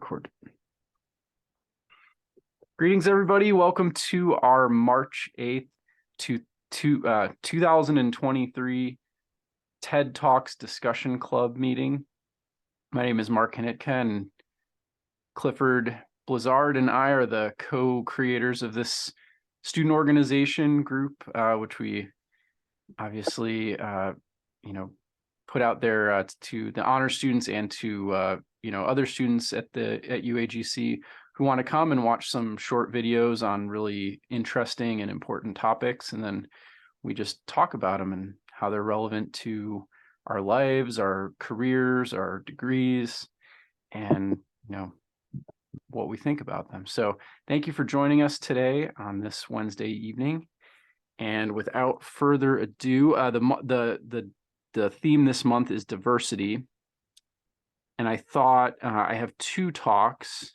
record. Greetings, everybody. Welcome to our March 8th to 2023 TED Talks Discussion Club meeting. My name is Mark Hanitka, and Clifford Blizzard and I are the co-creators of this student organization group, which we obviously, put out there to the honor students and to other students at UAGC who want to come and watch some short videos on really interesting and important topics, and then we just talk about them and how they're relevant to our lives, our careers, our degrees, and what we think about them. So thank you for joining us today on this Wednesday evening. And without further ado, the theme this month is diversity. And I thought I have two talks.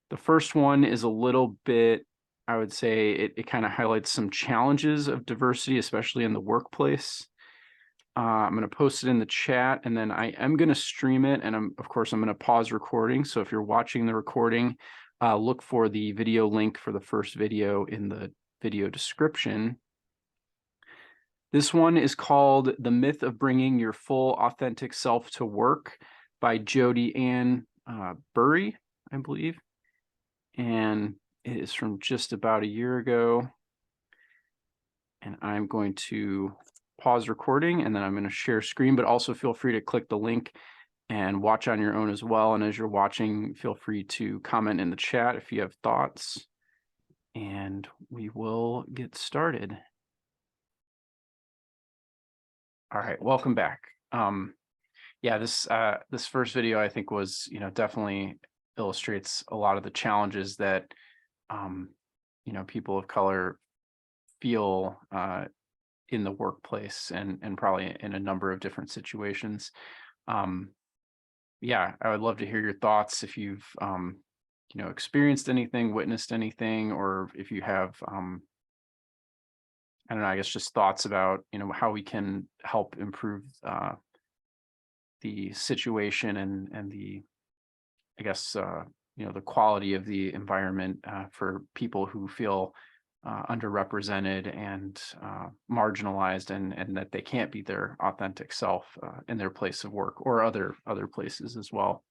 The first one is a little bit, I would say it kind of highlights some challenges of diversity, especially in the workplace. I'm going to post it in the chat, and then I am going to stream it. And of course, I'm going to pause recording. So if you're watching the recording, look for the video link for the first video in the video description. This one is called The Myth of Bringing Your Full Authentic Self to Work by Jodi-Ann Burey, I believe. And it is from just about a year ago. And I'm going to pause recording, and then I'm going to share screen, but also feel free to click the link and watch on your own as well. And as you're watching, feel free to comment in the chat if you have thoughts, and we will get started. All right, welcome back. This first video I think was, definitely illustrates a lot of the challenges that, people of color feel in the workplace and probably in a number of different situations. I would love to hear your thoughts if you've, experienced anything, witnessed anything, or if you have, I don't know, I guess just thoughts about, how we can help improve the situation and the, I guess, the quality of the environment for people who feel underrepresented and marginalized, and that they can't be their authentic self in their place of work or other places as well.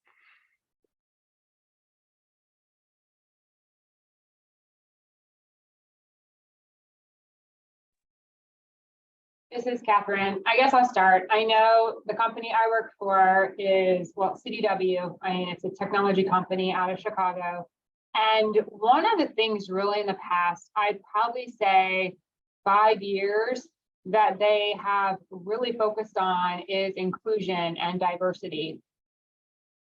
This is Catherine. I guess I'll start. I know the company I work for is, CDW. It's a technology company out of Chicago. And one of the things really in the past, I'd probably say 5 years, that they have really focused on is inclusion and diversity.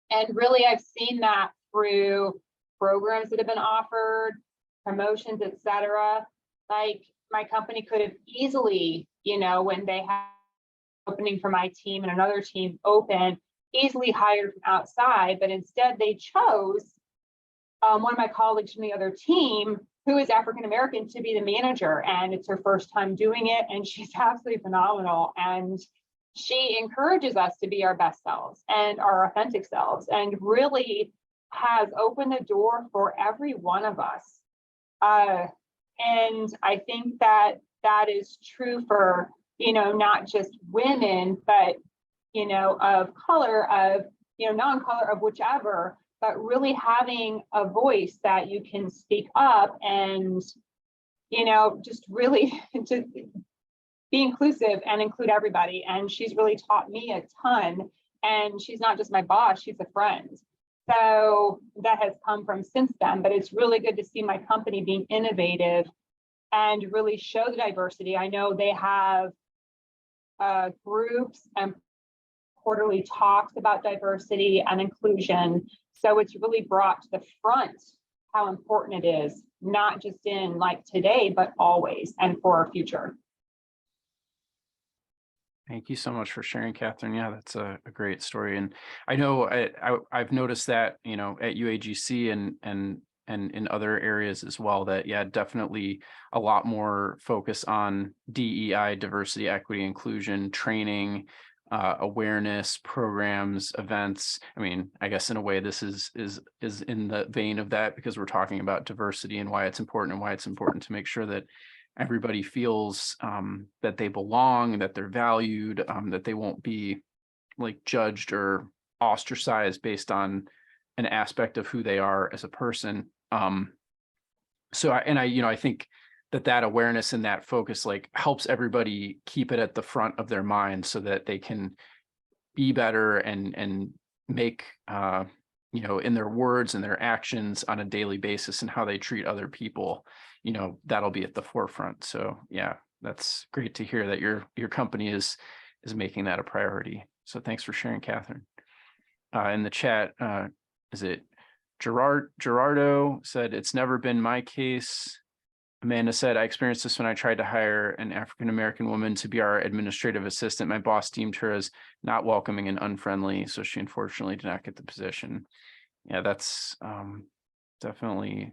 And really, I've seen that through programs that have been offered, promotions, etc. Like, my company could have easily, when they had opening for my team and another team open, easily hired from outside, but instead they chose one of my colleagues from the other team who is African American to be the manager, and it's her first time doing it, and she's absolutely phenomenal. And she encourages us to be our best selves and our authentic selves, and really has opened the door for every one of us. And I think that is true for, not just women, but, of color, of, non-color, of whichever, but really having a voice that you can speak up and, just really to be inclusive and include everybody. And she's really taught me a ton. And she's not just my boss, she's a friend. So that has come from since then, but it's really good to see my company being innovative and really show the diversity. I know they have groups and quarterly talks about diversity and inclusion. So it's really brought to the front how important it is, not just in like today, but always and for our future. Thank you so much for sharing, Catherine. Yeah, that's a great story. And I know I've noticed that, at UAGC and in other areas as well, that, yeah, definitely a lot more focus on DEI, diversity, equity, inclusion, training, awareness programs, events. I mean, I guess in a way this is in the vein of that, because we're talking about diversity and why it's important to make sure that everybody feels that they belong, that they're valued, that they won't be like judged or ostracized based on an aspect of who they are as a person. So I think that awareness and that focus like helps everybody keep it at the front of their mind so that they can be better and make in their words and their actions on a daily basis and how they treat other people, that'll be at the forefront. So yeah, that's great to hear that your company is making that a priority. So thanks for sharing, Catherine. In the chat, is it Gerardo said, it's never been my case. Amanda said, I experienced this when I tried to hire an African-American woman to be our administrative assistant. My boss deemed her as not welcoming and unfriendly, so she unfortunately did not get the position. Yeah, that's definitely,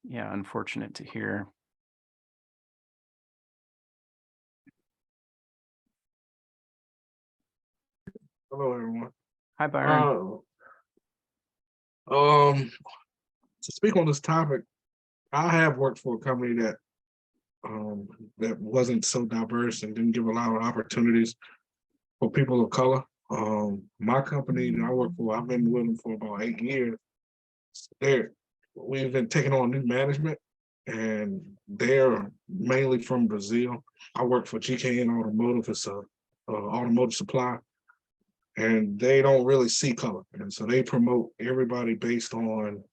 unfortunate to hear. Hello, everyone. Hi, Byron. To speak on this topic, I have worked for a company that wasn't so diverse and didn't give a lot of opportunities for people of color. My company that I work for, I've been with them for about 8 years. We've been taking on new management, and they're mainly from Brazil. I work for GKN Automotive. It's a automotive supply, and they don't really see color, and so they promote everybody based on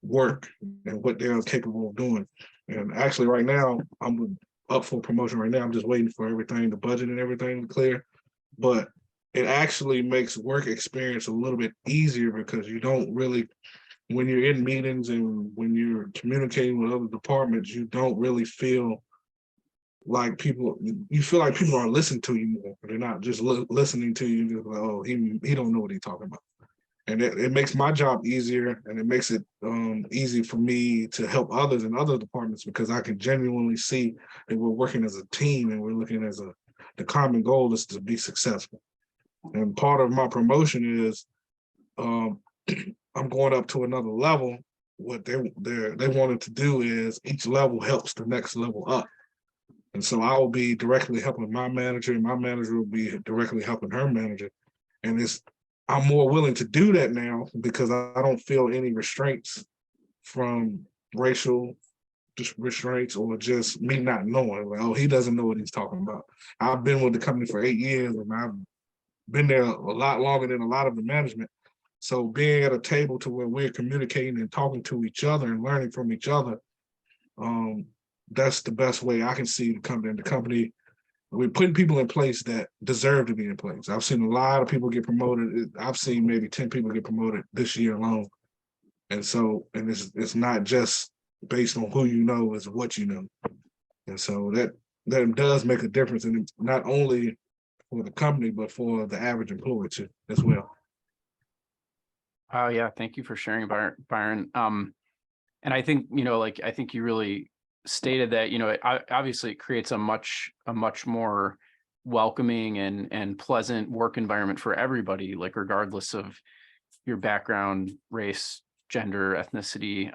work and what they're capable of doing. And actually right now, I'm up for promotion right now. I'm just waiting for everything, the budget and everything to clear. But it actually makes work experience a little bit easier because you don't really, when you're in meetings and when you're communicating with other departments, you don't really feel like you feel like people are listening to you more. They're not just listening to you, just like, oh, he don't know what he's talking about. And it makes my job easier, and it makes it easy for me to help others in other departments because I can genuinely see that we're working as a team and we're looking as the common goal is to be successful. And part of my promotion is I'm going up to another level. What they wanted to do is each level helps the next level up. And so I will be directly helping my manager, and my manager will be directly helping her manager. And I'm more willing to do that now because I don't feel any restraints from racial restraints or just me not knowing, like, oh, he doesn't know what he's talking about. I've been with the company for 8 years, and I've been there a lot longer than a lot of the management. So being at a table to where we're communicating and talking to each other and learning from each other, that's the best way I can see the company. And the company, we're putting people in place that deserve to be in place. I've seen a lot of people get promoted. I've seen maybe 10 people get promoted this year alone. And so, and it's not just based on who you know, it's what you know. And so that does make a difference, and not only for the company, but for the average employee too, as well. Oh yeah, thank you for sharing, Byron. And I think, I think you really stated that, obviously it creates a much more welcoming and pleasant work environment for everybody, like regardless of your background, race, gender, ethnicity.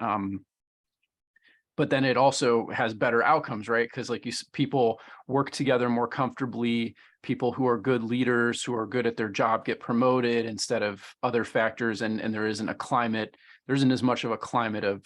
But then it also has better outcomes, right? Because like people work together more comfortably. People who are good leaders, who are good at their job, get promoted instead of other factors. And there isn't as much of a climate of,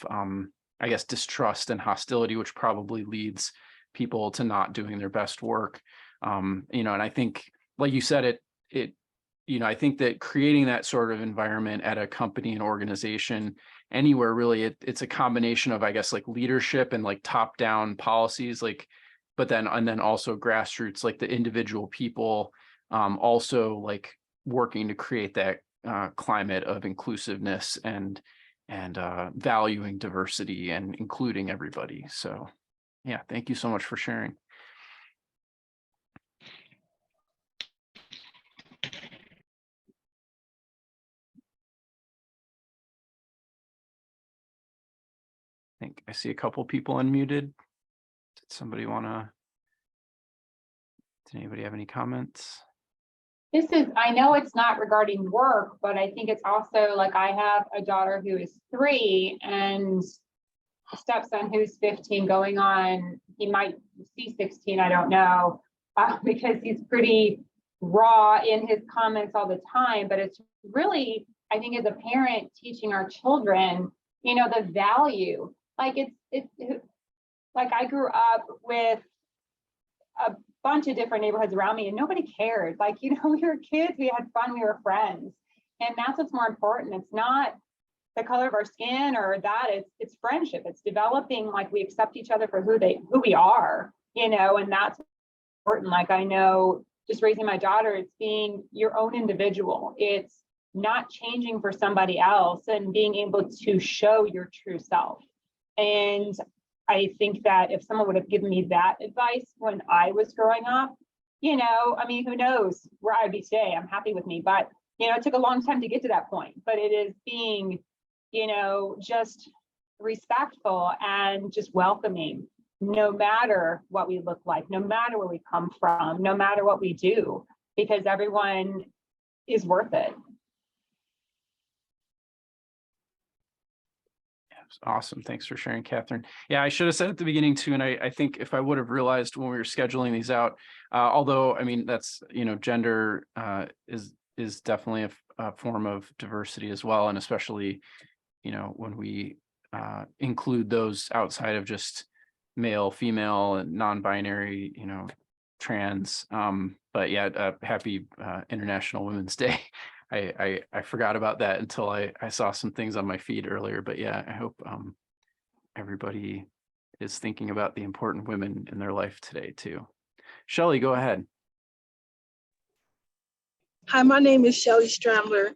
I guess, distrust and hostility, which probably leads people to not doing their best work. And I think, like you said, I think that creating that sort of environment at a company and organization anywhere, really, it's a combination of, I guess, like leadership and like top down policies, like, but then also grassroots, like the individual people, also like working to create that climate of inclusiveness and valuing diversity and including everybody. So yeah, thank you so much for sharing. I think I see a couple people unmuted. Did somebody want to Did anybody have any comments? I know it's not regarding work, but I think it's also like I have a daughter who is 3 and a stepson who's 15 going on, he might be 16, I don't know, because he's pretty raw in his comments all the time. But it's really, I think as a parent teaching our children, the value, like it's like I grew up with a bunch of different neighborhoods around me and nobody cared. Like, we were kids, we had fun, we were friends. And that's what's more important. It's not the color of our skin or that, it's friendship. It's developing, like we accept each other for who we are, and that's important. Like I know just raising my daughter, it's being your own individual. It's not changing for somebody else and being able to show your true self. And I think that if someone would have given me that advice when I was growing up, who knows where I'd be today. I'm happy with me, but it took a long time to get to that point. But it is being, just respectful and just welcoming, no matter what we look like, no matter where we come from, no matter what we do, because everyone is worth it. Awesome. Thanks for sharing, Catherine. Yeah, I should have said at the beginning too, and I think if I would have realized when we were scheduling these out, although that's gender is definitely a form of diversity as well, and especially when we include those outside of just male, female, and non-binary, trans. But yeah, happy International Women's Day. I forgot about that until I saw some things on my feed earlier, but yeah, I hope everybody is thinking about the important women in their life today too. Shelley, go ahead. Hi, my name is Shelley Stramler,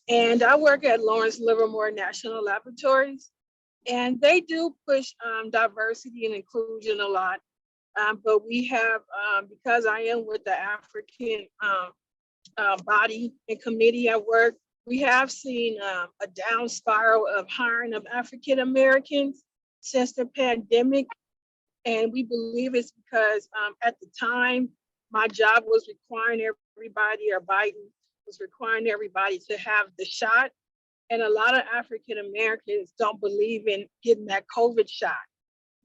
and I work at Lawrence Livermore National Laboratories, and they do push diversity and inclusion a lot, but we have, because I am with the African body and committee at work, we have seen a down spiral of hiring of African Americans since the pandemic. And we believe it's because at the time, my job was requiring everybody, or Biden was requiring everybody to have the shot. And a lot of African Americans don't believe in getting that COVID shot.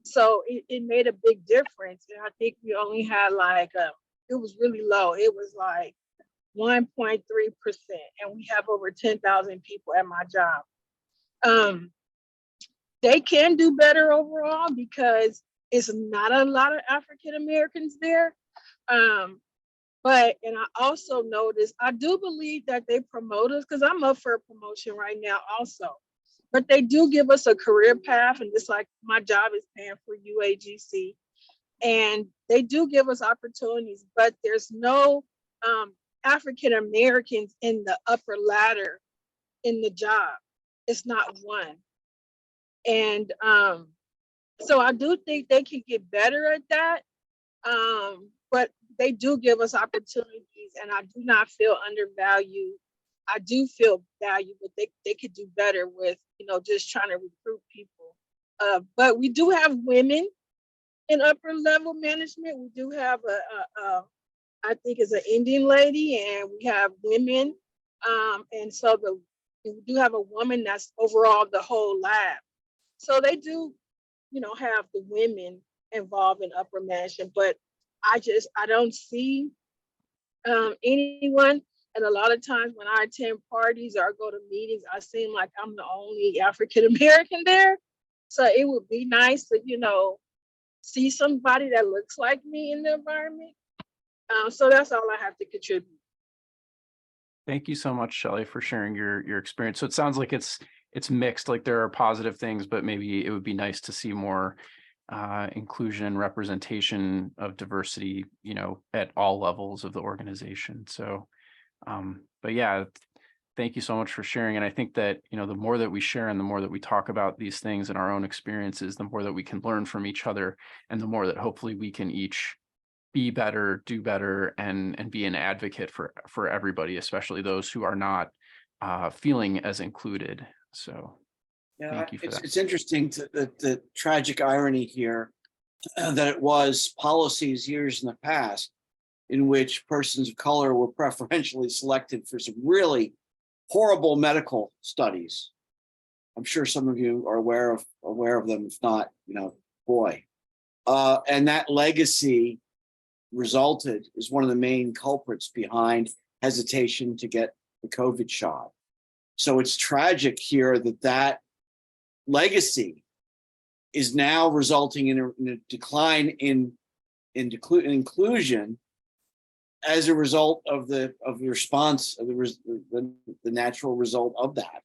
So it made a big difference. And I think we only had it was really low. It was like 1.3%, and we have over 10,000 people at my job. They can do better overall because it's not a lot of African Americans there. And I also noticed, I do believe that they promote us, because I'm up for a promotion right now also. But they do give us a career path, and it's like my job is paying for UAGC. And they do give us opportunities, but there's no African Americans in the upper ladder in the job. It's not one. And so I do think they can get better at that. But they do give us opportunities, and I do not feel undervalued. I do feel valued, but they could do better with, just trying to recruit people. But we do have women in upper level management. We do have I think it's an Indian lady, and we have women. And so we do have a woman that's overall the whole lab. So they do, have the women involved in upper management, but I don't see anyone. And a lot of times when I attend parties or I go to meetings, I seem like I'm the only African American there. So it would be nice to, see somebody that looks like me in the environment. So that's all I have to contribute. Thank you so much, Shelley, for sharing your experience. So it sounds like it's mixed, like there are positive things, but maybe it would be nice to see more inclusion, representation of diversity, at all levels of the organization. So, but yeah, thank you so much for sharing. And I think that, the more that we share and the more that we talk about these things in our own experiences, the more that we can learn from each other, and the more that hopefully we can each be better, do better, and be an advocate for everybody, especially those who are not feeling as included. So yeah, thank you for that. It's interesting the tragic irony here that it was policies years in the past in which persons of color were preferentially selected for some really horrible medical studies. I'm sure some of you are aware of them. If not, boy. And that legacy is one of the main culprits behind hesitation to get the COVID shot. So it's tragic here that legacy is now resulting in a decline in inclusion as a result of the response of the natural result of that.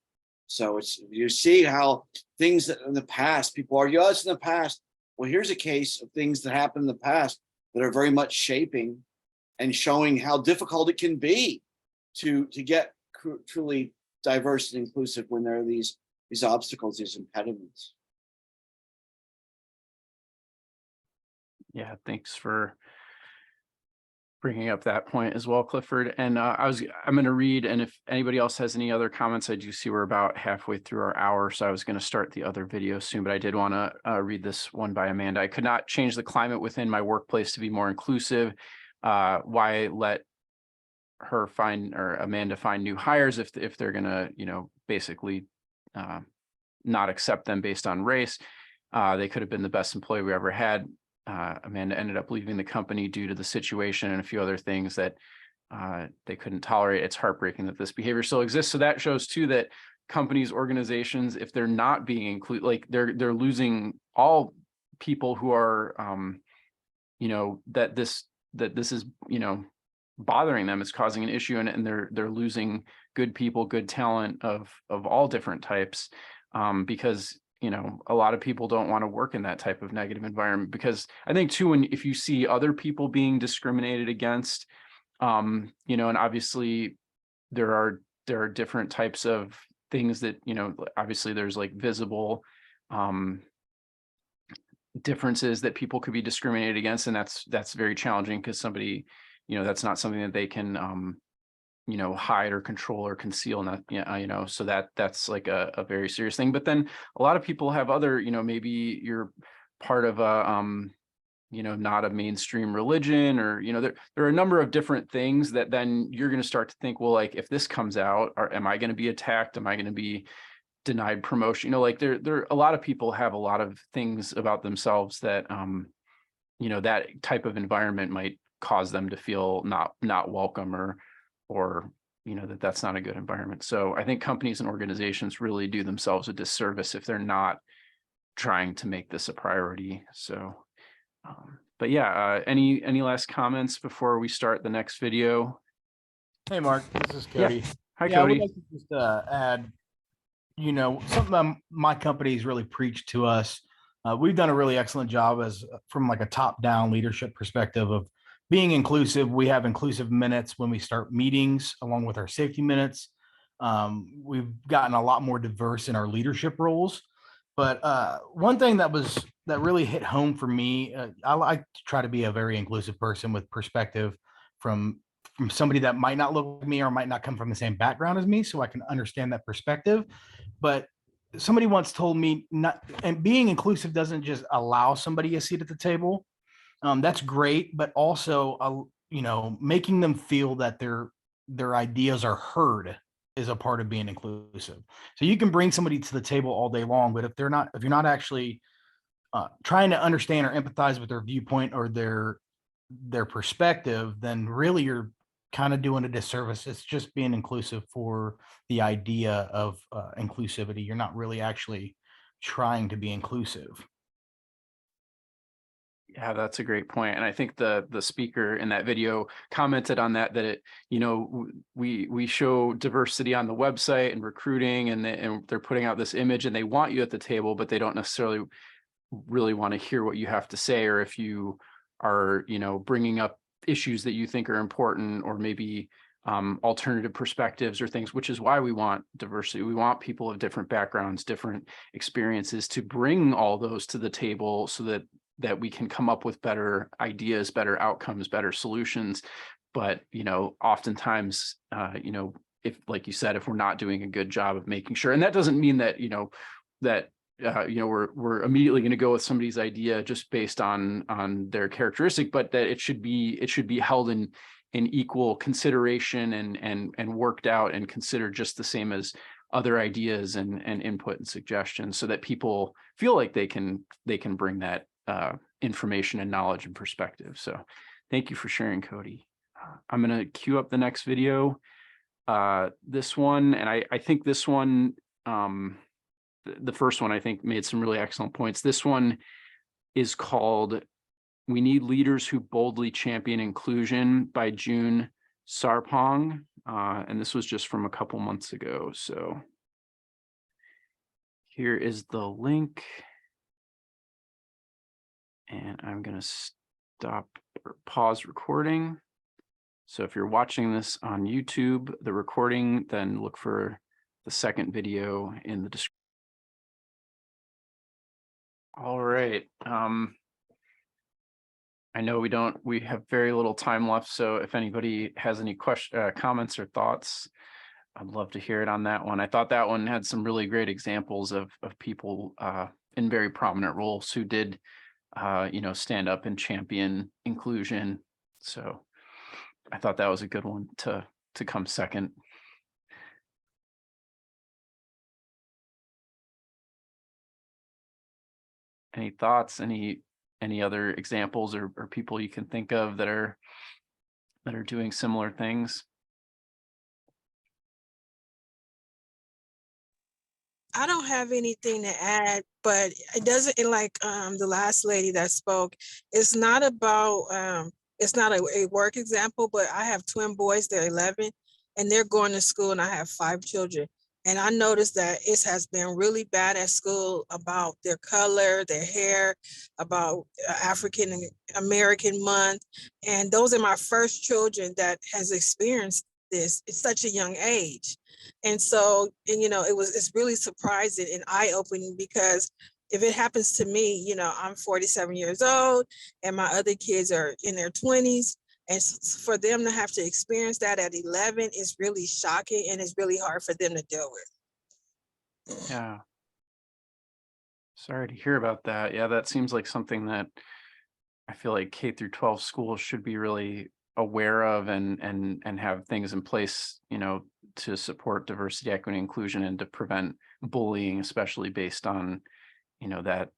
So you see how things that in the past people argue, oh, it's in the past. Well, here's a case of things that happened in the past that are very much shaping and showing how difficult it can be to get truly diverse and inclusive when there are these obstacles, these impediments. Yeah, thanks for bringing up that point as well, Clifford. And I'm going to read, and if anybody else has any other comments, I do see we're about halfway through our hour, so I was going to start the other video soon, but I did want to read this one by Amanda. I could not change the climate within my workplace to be more inclusive. Why let her Amanda find new hires if they're going to, basically not accept them based on race? They could have been the best employee we ever had. Amanda ended up leaving the company due to the situation and a few other things that they couldn't tolerate. It's heartbreaking that this behavior still exists. So that shows too that companies, organizations, if they're not being included, like they're losing all people who are, that this is, bothering them, is causing an issue, and they're losing good people, good talent of all different types, because a lot of people don't want to work in that type of negative environment. Because I think too, if you see other people being discriminated against, and obviously there are different types of things that, obviously there's like visible differences that people could be discriminated against. And that's very challenging because somebody, that's not something that they can, hide or control or conceal, not, so that's like a very serious thing. But then a lot of people have other, maybe you're part of a, not a mainstream religion, or, there are a number of different things that then you're going to start to think, well, like, if this comes out, am I going to be attacked? Am I going to be denied promotion? Like there a lot of people have a lot of things about themselves that, that type of environment might cause them to feel not welcome, or that's not a good environment. So I think companies and organizations really do themselves a disservice if they're not trying to make this a priority. So but yeah, any last comments before we start the next video? Hey, Mark, this is Cody. Hi, I would Cody. like to just add, something my company's really preached to us. We've done a really excellent job from like a top-down leadership perspective of being inclusive. We have inclusive minutes when we start meetings, along with our safety minutes. We've gotten a lot more diverse in our leadership roles. But one thing that really hit home for me, I like to try to be a very inclusive person with perspective from somebody that might not look like me or might not come from the same background as me, so I can understand that perspective. But somebody once told me, and being inclusive doesn't just allow somebody a seat at the table. That's great, but also, making them feel that their ideas are heard is a part of being inclusive. So you can bring somebody to the table all day long, but if you're not actually trying to understand or empathize with their viewpoint or their perspective, then really you're kind of doing a disservice. It's just being inclusive for the idea of inclusivity. You're not really actually trying to be inclusive. Yeah, that's a great point. And I think the speaker in that video commented on that it, we show diversity on the website and recruiting, and they're putting out this image and they want you at the table, but they don't necessarily really want to hear what you have to say, or if you are, bringing up issues that you think are important, or maybe alternative perspectives or things, which is why we want diversity. We want people of different backgrounds, different experiences, to bring all those to the table so that we can come up with better ideas, better outcomes, better solutions. But, oftentimes, if, like you said, if we're not doing a good job of making sure, and that doesn't mean that, that we're immediately going to go with somebody's idea just based on their characteristic, but that it should be held in equal consideration and worked out and considered just the same as other ideas and input and suggestions, so that people feel like they can bring that information and knowledge and perspective. So thank you for sharing, Cody. I'm going to queue up the next video. This one, and I think this one, the first one, I think made some really excellent points. This one is called "We Need Leaders Who Boldly Champion Inclusion" by June Sarpong. And this was just from a couple months ago. So here is the link. And I'm going to stop or pause recording. So if you're watching this on YouTube, the recording, then look for the second video in the description. All right. I know we have very little time left. So if anybody has any comments or thoughts, I'd love to hear it on that one. I thought that one had some really great examples of people in very prominent roles who did, stand up and champion inclusion. So I thought that was a good one to come second. Any thoughts? Any other examples or people you can think of that are doing similar things? I don't have anything to add, but it doesn't, like the last lady that spoke, it's not about, it's not a work example, but I have twin boys, they're 11, and they're going to school, and I have 5 children. And I noticed that it has been really bad at school about their color, their hair, about African American month. And those are my first children that has experienced this at such a young age. And so, it's really surprising and eye-opening, because if it happens to me, I'm 47 years old and my other kids are in their 20s. And for them to have to experience that at 11 is really shocking, and it's really hard for them to deal with. Yeah. Sorry to hear about that. Yeah, that seems like something that I feel like K through 12 schools should be really aware of and have things in place, to support diversity, equity, inclusion, and to prevent bullying, especially based on, that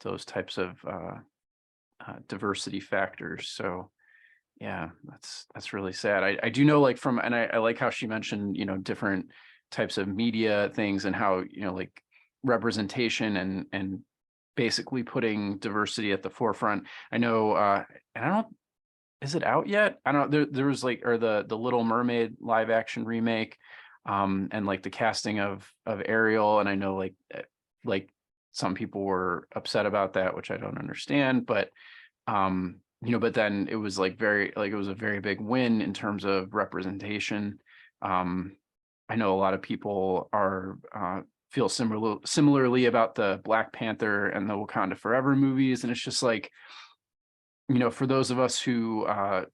those types of diversity factors. So yeah, that's really sad. I do know, like, and I like how she mentioned, different types of media things and how, like representation and basically putting diversity at the forefront. I know, and I don't, is it out yet? I don't know. There was like, or the Little Mermaid live action remake, and like the casting of Ariel. And I know like some people were upset about that, which I don't understand, but but then it was like it was a very big win in terms of representation. I know a lot of people feel similarly about the Black Panther and the Wakanda Forever movies. And it's just like, for those of us who, a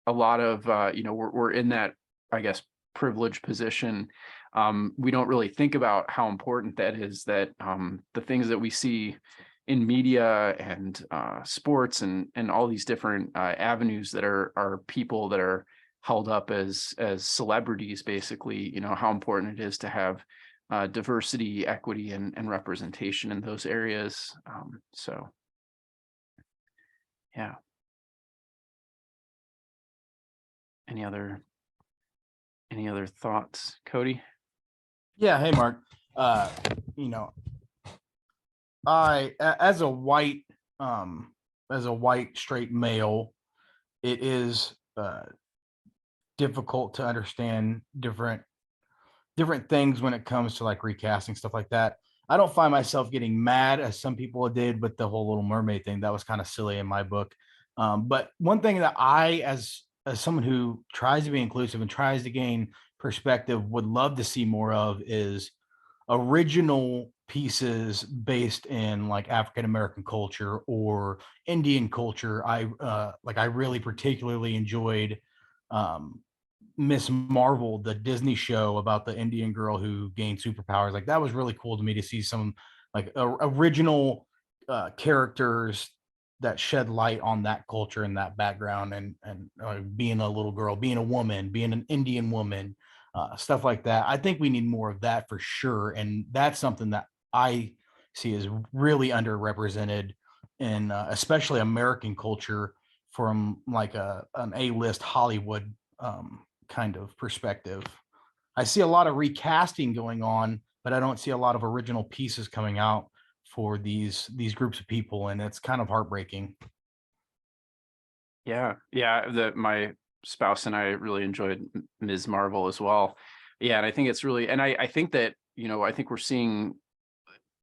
lot of, we're in that, I guess, privileged position. We don't really think about how important that is, that the things that we see in media and sports and all these different avenues that are people that are held up as celebrities, basically, how important it is to have diversity, equity, and representation in those areas. So yeah. Any other thoughts, Cody? Yeah. Hey, Mark. I, as a white straight male, it is difficult to understand different things when it comes to like recasting stuff like that. I don't find myself getting mad as some people did with the whole Little Mermaid thing. That was kind of silly in my book. But one thing that I, as someone who tries to be inclusive and tries to gain perspective, would love to see more of is original pieces based in like African American culture or Indian culture. I really particularly enjoyed Miss Marvel, the Disney show about the Indian girl who gained superpowers. Like that was really cool to me to see some like original characters that shed light on that culture and that background, and being a little girl, being a woman, being an Indian woman, stuff like that. I think we need more of that for sure, and that's something that I see is really underrepresented in especially American culture from like an A-list Hollywood kind of perspective. I see a lot of recasting going on, but I don't see a lot of original pieces coming out for these groups of people, and it's kind of heartbreaking. Yeah, yeah. My spouse and I really enjoyed Ms. Marvel as well. Yeah, and I think it's really, and I think that, I think we're seeing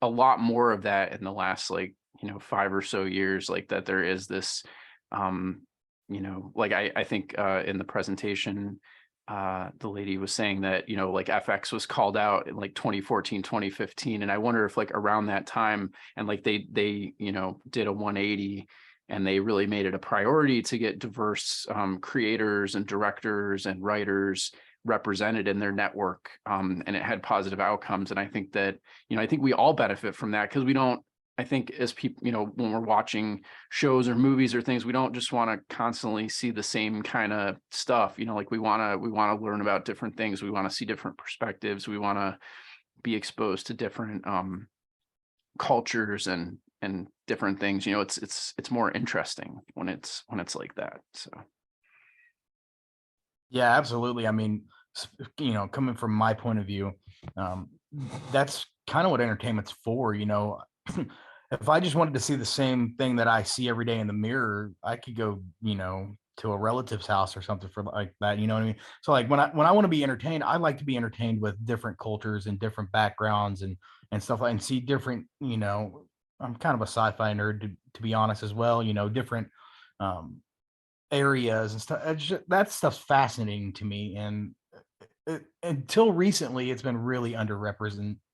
a lot more of that in the last 5 or so years, like that there is this, like I think in the presentation, the lady was saying that, like FX was called out in like 2014, 2015. And I wonder if like around that time and like they did a 180 and they really made it a priority to get diverse creators and directors and writers represented in their network, and it had positive outcomes. And I think that, I think we all benefit from that, because we don't, I think as people, when we're watching shows or movies or things, we don't just want to constantly see the same kind of stuff. Like we want to learn about different things. We want to see different perspectives. We want to be exposed to different cultures and different things. It's more interesting when it's like that. So. Yeah, absolutely. I mean, coming from my point of view, that's kind of what entertainment's for. If I just wanted to see the same thing that I see every day in the mirror, I could go, to a relative's house or something for like that. You know what I mean? So like when I want to be entertained, I like to be entertained with different cultures and different backgrounds and stuff like, and see different, I'm kind of a sci-fi nerd to be honest as well, different areas and stuff. That stuff's fascinating to me. And until recently, it's been really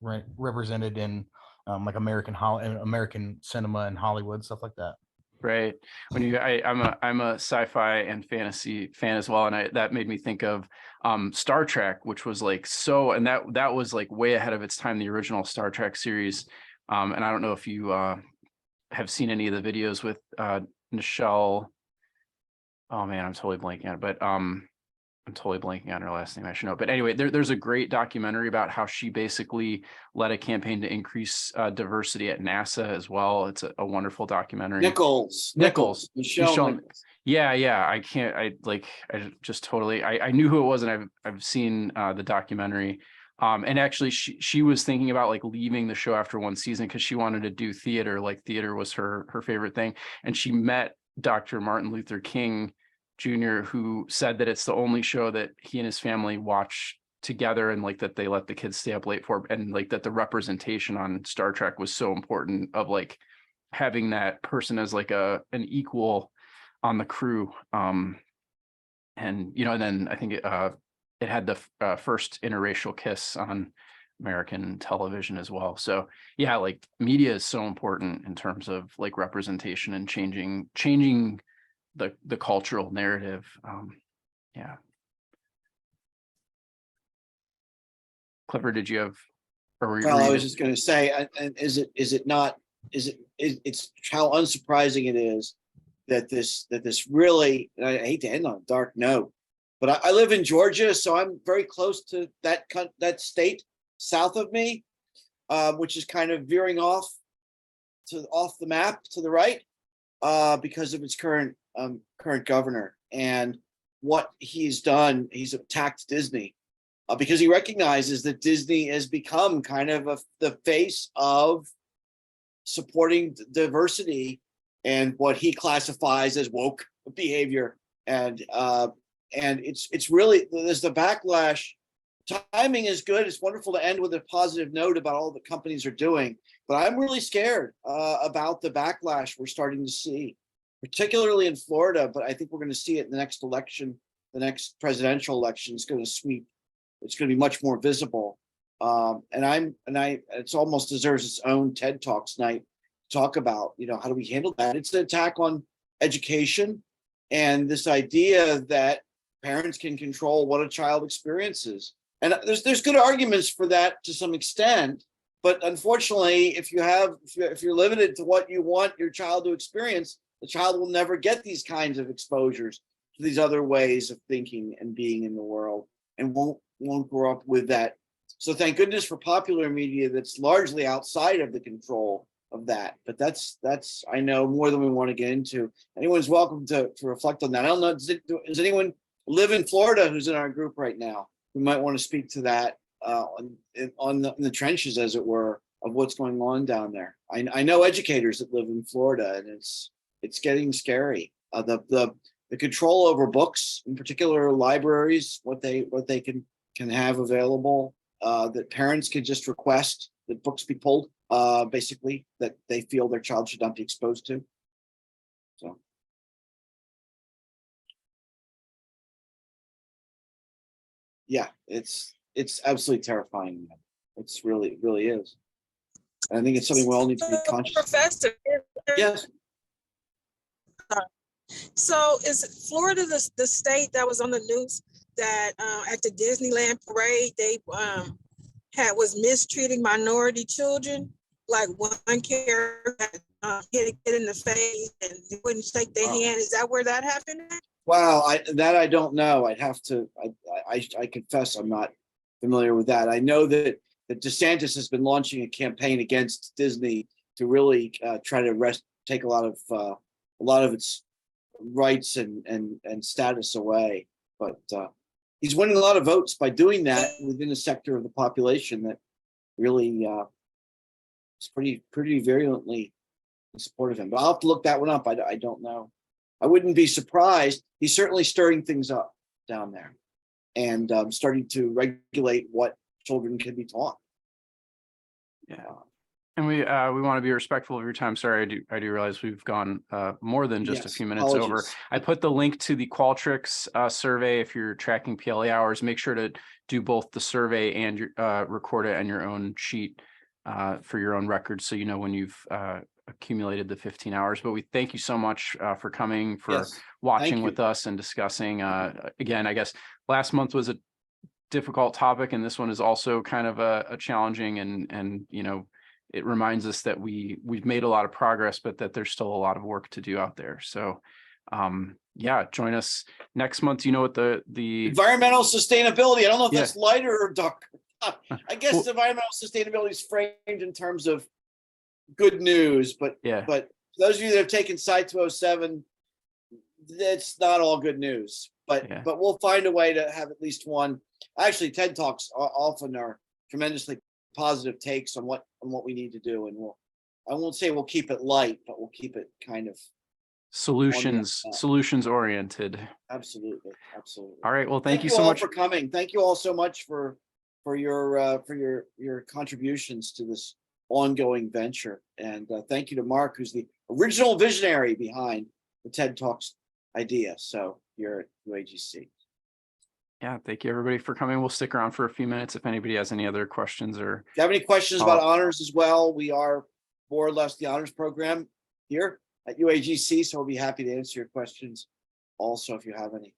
represented in like American cinema and Hollywood, stuff like that. Right. I'm a sci-fi and fantasy fan as well, and that made me think of Star Trek, which was like and that was like way ahead of its time, the original Star Trek series. And I don't know if you have seen any of the videos with Nichelle. Oh man, I'm totally blanking on it, but I'm totally blanking on her last name. I should know. But anyway, there's a great documentary about how she basically led a campaign to increase diversity at NASA as well. It's a wonderful documentary. Nichols. Michelle Nichols. Yeah. I just totally, I knew who it was, and I've seen the documentary. And actually she was thinking about like leaving the show after one season because she wanted to do theater. Like theater was her favorite thing. And she met Dr. Martin Luther King Jr., who said that it's the only show that he and his family watch together, and like that they let the kids stay up late for, and like that the representation on Star Trek was so important, of like having that person as like an equal on the crew. And then I think it had the first interracial kiss on American television as well. So yeah, like media is so important in terms of like representation and changing the cultural narrative. Yeah. Clifford, did you have? I was just going to say, and it's how unsurprising it is that this really, I hate to end on a dark note, but I live in Georgia, so I'm very close to that state south of me, which is kind of veering off the map to the right because of its current governor. And what he's done, he's attacked Disney because he recognizes that Disney has become kind of the face of supporting diversity and what he classifies as woke behavior. And it's really, there's the backlash. Timing is good. It's wonderful to end with a positive note about all the companies are doing, but I'm really scared about the backlash we're starting to see, particularly in Florida. But I think we're going to see it in the next election. The next presidential election is going to sweep. It's going to be much more visible. It's almost deserves its own TED Talks night to talk about, how do we handle that? It's an attack on education and this idea that parents can control what a child experiences. And there's good arguments for that to some extent. But unfortunately, if you're limited to what you want your child to experience, the child will never get these kinds of exposures to these other ways of thinking and being in the world, and won't grow up with that. So thank goodness for popular media that's largely outside of the control of that. But that's I know more than we want to get into. Anyone's welcome to reflect on that. I don't know. Does anyone live in Florida who's in our group right now who might want to speak to that in the trenches, as it were, of what's going on down there? I know educators that live in Florida, and it's getting scary. The control over books, in particular libraries, what they can have available, that parents can just request that books be pulled, basically, that they feel their child should not be exposed to. So. Yeah, it's absolutely terrifying. It's really is. And I think it's something we all need to be conscious of. Professor. Yes. So is Florida the state that was on the news that at the Disneyland parade they was mistreating minority children? Like one character hit a kid in the face and they wouldn't shake their hand. Is that where that happened? Wow, I don't know. I'd have to. I confess I'm not familiar with that. I know that DeSantis has been launching a campaign against Disney to really try to take a lot of its rights and status away. But he's winning a lot of votes by doing that within a sector of the population that really is pretty virulently in support of him. But I'll have to look that one up. I don't know. I wouldn't be surprised. He's certainly stirring things up down there and starting to regulate what children can be taught. Yeah. And we want to be respectful of your time. Sorry, I do realize we've gone more than just a few minutes over. Apologies. I put the link to the Qualtrics survey. If you're tracking PLA hours, make sure to do both the survey and record it on your own sheet for your own records, so you know when you've accumulated the 15 hours. But we thank you so much for coming, for watching with us and discussing. Again, I guess last month was a difficult topic, and this one is also kind of a challenging, and you know, it reminds us that we've made a lot of progress, but that there's still a lot of work to do out there. So yeah, join us next month. You know what the environmental sustainability, I don't know if that's lighter or darker. I guess environmental sustainability is framed in terms of good news, but those of you that have taken Site 207, that's not all good news. But we'll find a way to have at least one. Actually, TED Talks often are tremendously positive takes on what we need to do, and I won't say we'll keep it light, but we'll keep it kind of solutions oriented. Absolutely. All right. Well, thank you so much for coming. Thank you all so much for your contributions to this ongoing venture, and thank you to Mark, who's the original visionary behind the TED Talks idea. So here at UAGC. Yeah, thank you everybody for coming. We'll stick around for a few minutes if anybody has any other questions or. If you have any questions about honors as well, we are more or less the honors program here at UAGC, so we'll be happy to answer your questions also if you have any.